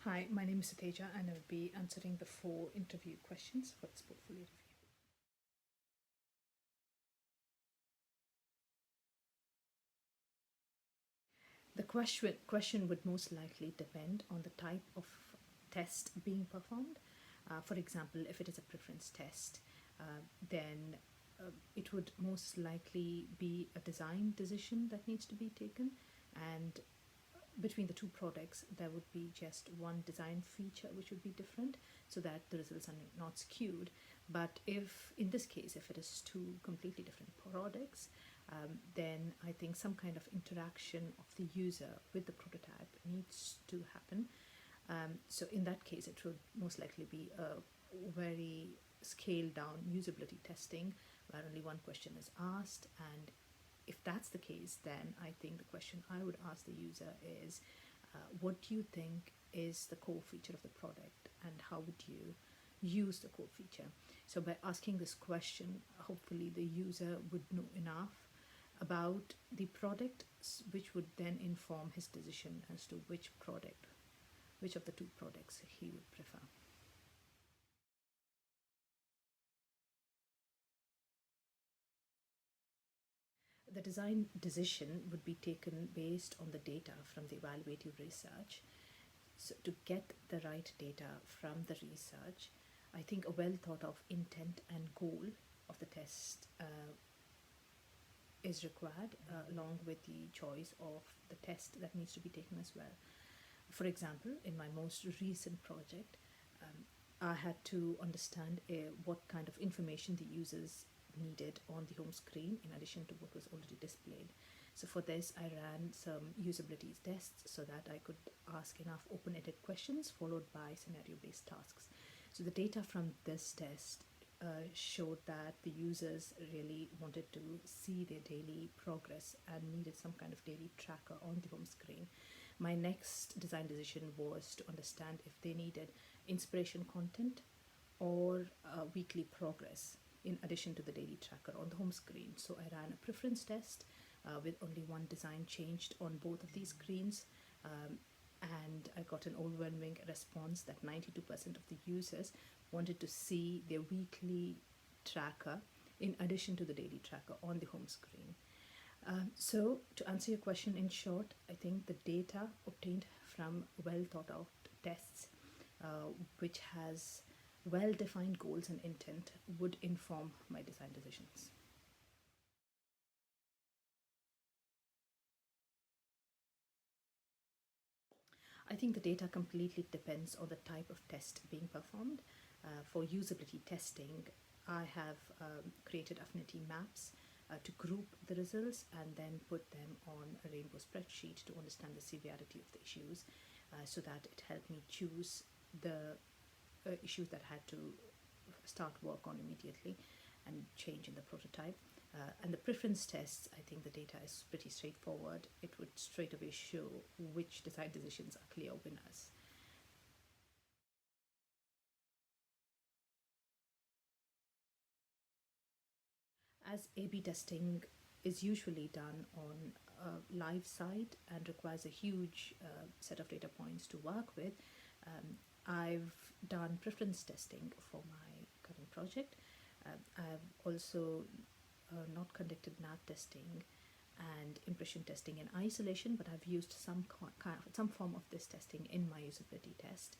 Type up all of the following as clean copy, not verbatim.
Hi, my name is Sateja and I will be answering the 4 interview questions for this portfolio review. The question would most likely depend on the type of test being performed. For example, if it is a preference test, then it would most likely be a design decision that needs to be taken, and between the two products there would be just one design feature which would be different so that the results are not skewed. But if in this case, if it is two completely different products, then I think some kind of interaction of the user with the prototype needs to happen. So in that case it would most likely be a very scaled down usability testing where only one question is asked. And if that's the case, then I think the question I would ask the user is, what do you think is the core feature of the product and how would you use the core feature? So by asking this question, hopefully the user would know enough about the product, which would then inform his decision as to which of the two products he would prefer. The design decision would be taken based on the data from the evaluative research. So to get the right data from the research, I think a well thought of intent and goal of the test is required, along with the choice of the test that needs to be taken as well. For example, in my most recent project, I had to understand what kind of information the users needed on the home screen in addition to what was already displayed. So for this, I ran some usability tests so that I could ask enough open-ended questions followed by scenario-based tasks. So the data from this test showed that the users really wanted to see their daily progress and needed some kind of daily tracker on the home screen. My next design decision was to understand if they needed inspiration content or weekly progress in addition to the daily tracker on the home screen. So I ran a preference test with only one design changed on both of these screens. And I got an overwhelming response that 92% of the users wanted to see their weekly tracker in addition to the daily tracker on the home screen. So to answer your question in short, I think the data obtained from well thought out tests, which has well defined goals and intent, would inform my design decisions. I think the data completely depends on the type of test being performed. For usability testing, I have created affinity maps to group the results and then put them on a rainbow spreadsheet to understand the severity of the issues, so that it helped me choose the issues that had to start work on immediately and change in the prototype. And the preference tests, I think the data is pretty straightforward. It would straight away show which design decisions are clear winners. As A/B testing is usually done on a live site and requires a huge set of data points to work with, I've done preference testing for my current project. I've also not conducted NAT testing and impression testing in isolation, but I've used some form of this testing in my usability test.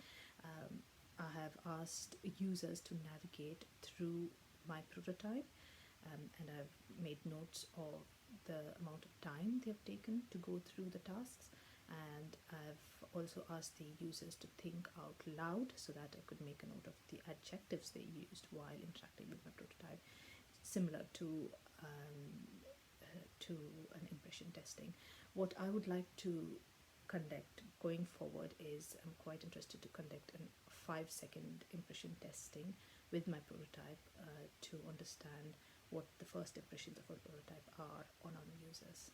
I have asked users to navigate through my prototype, and I've made notes of the amount of time they have taken to go through the tasks. And I've also asked the users to think out loud so that I could make a note of the adjectives they used while interacting with my prototype, similar to an impression testing. What I would like to conduct going forward is I'm quite interested to conduct a 5-second impression testing with my prototype to understand what the first impressions of our prototype are on our users.